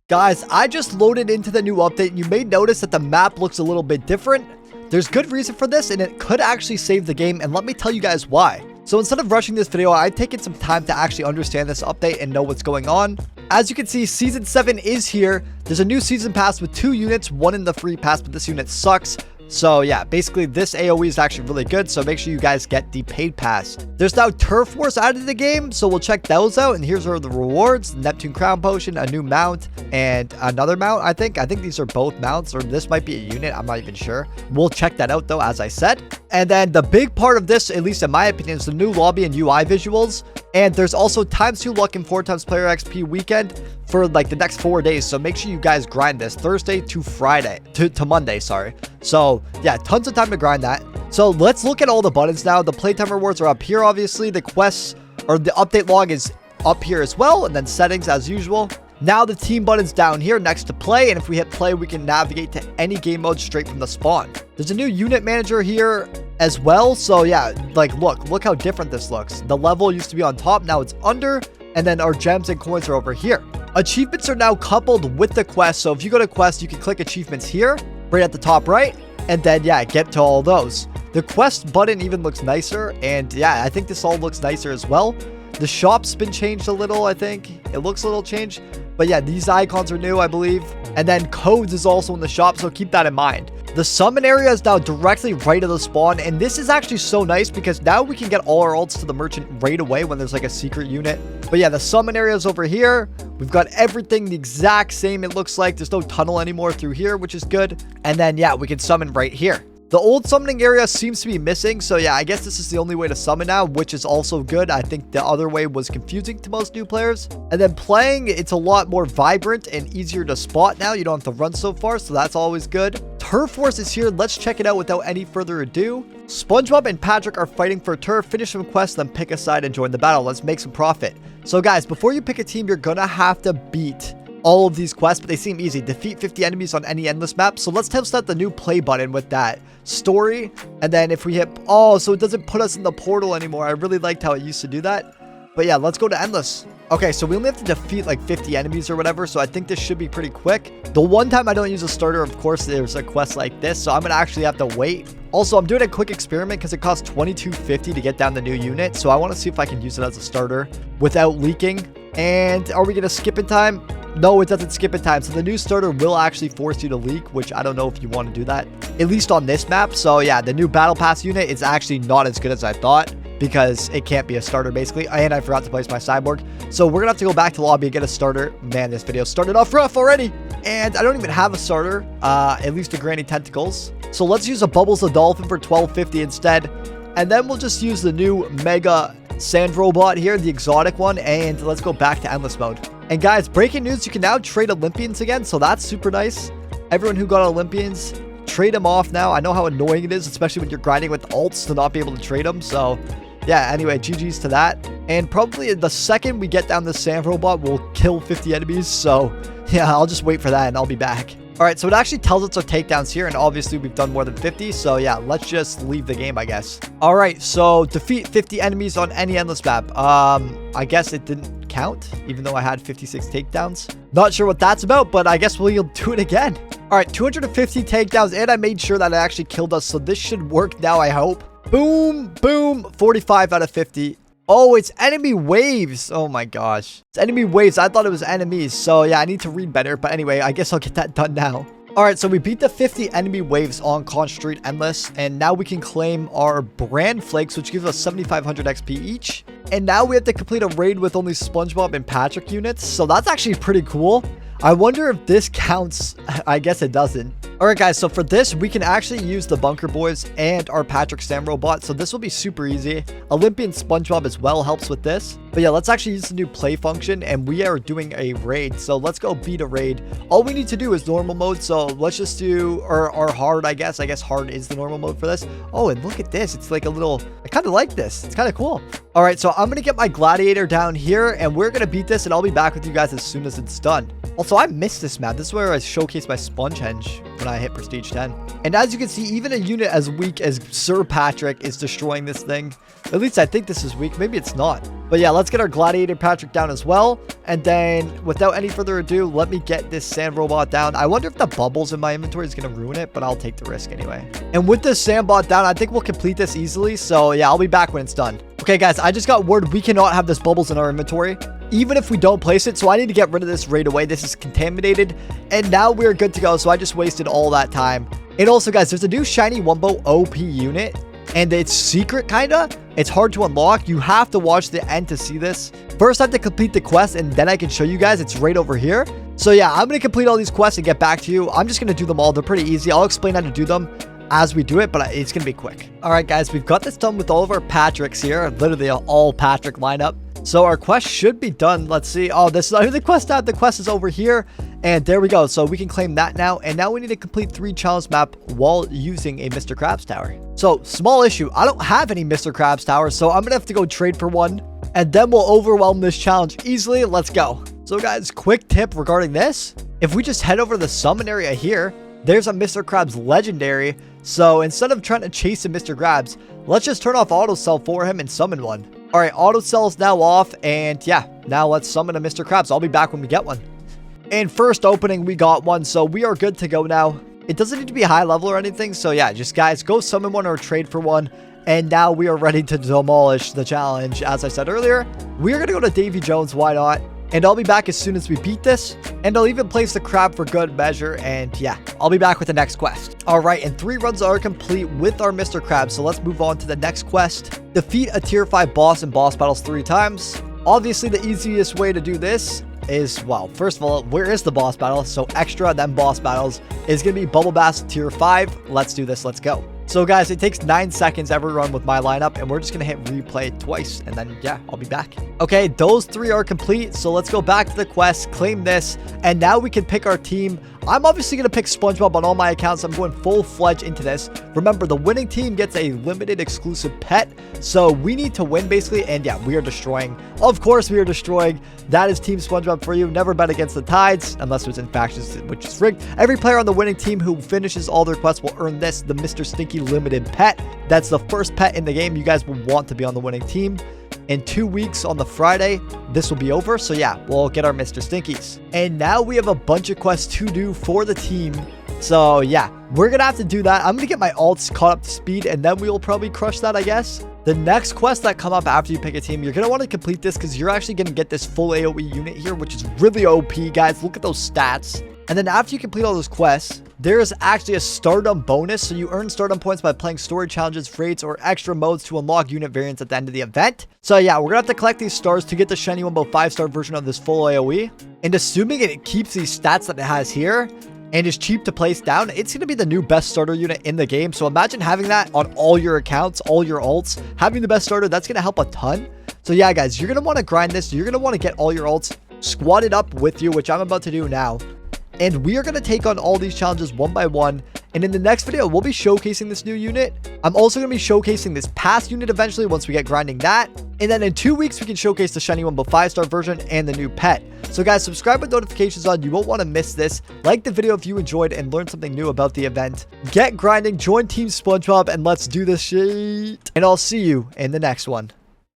Guys, I just loaded into the new update. You may notice that the map looks a little bit different. There's good reason for this, and it could actually save the game, and let me tell you guys why. So instead of rushing this video, I've taken some time to actually understand this update and know what's going on. As you can see, Season 7 is here. There's a new Season Pass with 2 units, one in the free pass, but this unit sucks. So yeah, basically this AoE is actually really good, so make sure you guys get the paid pass. There's now Turf Wars added to the game, so we'll check those out, and here's are the rewards: Neptune Crown Potion, a new mount, and another mount. I think these are both mounts, or this might be a unit, I'm not even sure. We'll check that out though, as I said. And then the big part of this, at least in my opinion, is the new lobby and UI visuals. And there's also ×2 luck and 4 times player XP weekend for like the next 4 days. So make sure you guys grind this Thursday to Friday, to Monday, sorry. So yeah, tons of time to grind that. So let's look at all the buttons now. The playtime rewards are up here, obviously. The quests or the update log is up here as well. And then settings as usual. Now the team button's down here next to play, and if we hit play, we can navigate to any game mode straight from the spawn. There's a new unit manager here as well, so yeah, like look how different this looks. The level used to be on top, now it's under, and then our gems and coins are over here. Achievements are now coupled with the quest, so if you go to quest, you can click achievements here, right at the top right, and then yeah, get to all those. The quest button even looks nicer, and yeah, I think this all looks nicer as well. The shop's been changed a little, I think. It looks a little changed. But yeah, these icons are new, I believe. And then codes is also in the shop, so keep that in mind. The summon area is now directly right of the spawn, and this is actually so nice because now we can get all our ults to the merchant right away when there's like a secret unit. But yeah, the summon area is over here. We've got everything the exact same, it looks like. There's no tunnel anymore through here, which is good. And then yeah, we can summon right here. The old summoning area seems to be missing, so yeah, I guess this is the only way to summon now, which is also good. I think the other way was confusing to most new players. And then playing, it's a lot more vibrant and easier to spot now. You don't have to run so far, so that's always good. Turf Wars is here. Let's check it out without any further ado. Spongebob and Patrick are fighting for turf. Finish some quests, then pick a side and join the battle. Let's make some profit. So guys, before you pick a team, you're gonna have to beat all of these quests, but they seem easy. Defeat 50 enemies on any endless map. So let's test out the new play button with that story. And then if we hit, oh, so it doesn't put us in the portal anymore. I really liked how it used to do that. But yeah, let's go to endless. Okay, so we only have to defeat like 50 enemies or whatever. So I think this should be pretty quick. The one time I don't use a starter, of course, there's a quest like this. So I'm going to actually have to wait. Also, I'm doing a quick experiment because it costs $22.50 to get down the new unit. So I want to see if I can use it as a starter without leaking. And are we going to skip in time? No, it doesn't skip in time. So the new starter will actually force you to leak, which I don't know if you want to do that, at least on this map. So yeah, the new battle pass unit is actually not as good as I thought because it can't be a starter basically. And I forgot to place my cyborg. So we're going to have to go back to lobby and get a starter. Man, this video started off rough already. And I don't even have a starter, at least a Granny Tentacles. So let's use a Bubbles the Dolphin for $12.50 instead. And then we'll just use the new Mega Sand Robot here, the exotic one. And let's go back to endless mode. And guys, breaking news, you can now trade Olympians again, so that's super nice. Everyone who got Olympians, trade them off now. I know how annoying it is, especially when you're grinding with ults to not be able to trade them. So yeah, anyway, GG's to that. And probably the second we get down the Sand Robot, we'll kill 50 enemies. So yeah, I'll just wait for that and I'll be back. All right, so it actually tells us our takedowns here, and obviously we've done more than 50, so yeah, let's just leave the game, I guess. All right, so defeat 50 enemies on any endless map. I guess it didn't count, even though I had 56 takedowns. Not sure what that's about, but I guess we'll do it again. All right, 250 takedowns, and I made sure that it actually killed us, so this should work now, I hope. Boom, boom, 45 out of 50. Oh, it's enemy waves. Oh my gosh. It's enemy waves. I thought it was enemies. So yeah, I need to read better. But anyway, I guess I'll get that done now. All right, so we beat the 50 enemy waves on Con Street Endless. And now we can claim our brand flakes, which gives us 7,500 XP each. And now we have to complete a raid with only Spongebob and Patrick units. So that's actually pretty cool. I wonder if this counts. I guess it doesn't. All right, guys, so for this, we can actually use the Bunker Boys and our Patrick Sand Robot, so this will be super easy. Olympian Spongebob as well helps with this. But yeah, let's actually use the new play function, and we are doing a raid, so let's go beat a raid. All we need to do is normal mode, so let's just do or hard, I guess. I guess hard is the normal mode for this. Oh, and look at this. It's like a little, I kind of like this. It's kind of cool. All right, so I'm going to get my Gladiator down here, and we're going to beat this, and I'll be back with you guys as soon as it's done. Also, I missed this map. This is where I showcase my Spongehenge when I hit Prestige 10. And as you can see, even a unit as weak as Sir Patrick is destroying this thing. At least I think this is weak. Maybe it's not. But yeah, let's get our Gladiator Patrick down as well. And then without any further ado, let me get this Sand Robot down. I wonder if the bubbles in my inventory is going to ruin it, but I'll take the risk anyway. And with this Sandbot down, I think we'll complete this easily. So yeah, I'll be back when it's done. Okay, guys, I just got word we cannot have this bubbles in our inventory, even if we don't place it. So I need to get rid of this right away. This is contaminated. And now we're good to go. So I just wasted all that time. And also, guys, there's a new shiny Wumbo OP unit. And it's secret, kinda. It's hard to unlock. You have to watch the end to see this. First, I have to complete the quest, and then I can show you guys. It's right over here. So yeah, I'm going to complete all these quests and get back to you. I'm just going to do them all. They're pretty easy. I'll explain how to do them as we do it, but it's going to be quick. All right, guys, we've got this done with all of our Patricks here. Literally all Patrick lineup. So our quest should be done. Let's see. Oh, this is not the quest tab. The quest is over here. And there we go. So we can claim that now. And now we need to complete 3 challenge map while using a Mr. Krabs Tower. So small issue. I don't have any Mr. Krabs Towers. So I'm going to have to go trade for one. And then we'll overwhelm this challenge easily. Let's go. So guys, quick tip regarding this. If we just head over to the summon area here, there's a Mr. Krabs legendary. So instead of trying to chase a Mr. Krabs, let's just turn off auto sell for him and summon one. All right, auto sell is now off. And yeah, now let's summon a Mr. Krabs. I'll be back when we get one. And first opening, we got one. So we are good to go now. It doesn't need to be high level or anything. So yeah, just guys, go summon one or trade for one. And now we are ready to demolish the challenge. As I said earlier, we're going to go to Davy Jones. Why not? And I'll be back as soon as we beat this. And I'll even place the crab for good measure. And yeah, I'll be back with the next quest. All right, and 3 runs are complete with our Mr. Krabs. So let's move on to the next quest. Defeat a tier 5 boss in boss battles 3 times. Obviously, the easiest way to do this is, well, first of all, where is the boss battle? So extra, then boss battles is going to be Bubble Bass tier 5. Let's do this. Let's go. So guys, it takes 9 seconds every run with my lineup, and we're just going to hit replay twice, and then yeah, I'll be back. Okay, those 3 are complete. So let's go back to the quest, claim this, and now we can pick our team. I'm obviously going to pick Spongebob on all my accounts. I'm going full-fledged into this. Remember, the winning team gets a limited exclusive pet. So we need to win, basically. And yeah, we are destroying. Of course, we are destroying. That is Team Spongebob for you. Never bet against the Tides, unless it's in factions, which is rigged. Every player on the winning team who finishes all their quests will earn this, the Mr. Stinky limited pet. That's the first pet in the game. You guys will want to be on the winning team. In 2 weeks on the Friday, this will be over. So yeah, we'll get our Mr. Stinkies. And now we have a bunch of quests to do for the team. So yeah, we're going to have to do that. I'm going to get my alts caught up to speed, and then we will probably crush that, I guess. The next quest that come up after you pick a team, you're going to want to complete this because you're actually going to get this full AoE unit here, which is really OP, guys. Look at those stats. And then after you complete all those quests, there is actually a stardom bonus. So you earn stardom points by playing story challenges, raids, or extra modes to unlock unit variants at the end of the event. So yeah, we're going to have to collect these stars to get the shiny Wumbo 5-star version of this full AoE. And assuming it keeps these stats that it has here and is cheap to place down, it's going to be the new best starter unit in the game. So imagine having that on all your accounts, all your alts. Having the best starter, that's going to help a ton. So yeah, guys, you're going to want to grind this. You're going to want to get all your alts squatted up with you, which I'm about to do now. And we are going to take on all these challenges one by one. And in the next video, we'll be showcasing this new unit. I'm also going to be showcasing this past unit eventually once we get grinding that. And then in 2 weeks, we can showcase the shiny Wumbo 5-star version and the new pet. So guys, subscribe with notifications on. You won't want to miss this. Like the video if you enjoyed and learned something new about the event. Get grinding, join Team Spongebob, and let's do this shit. And I'll see you in the next one.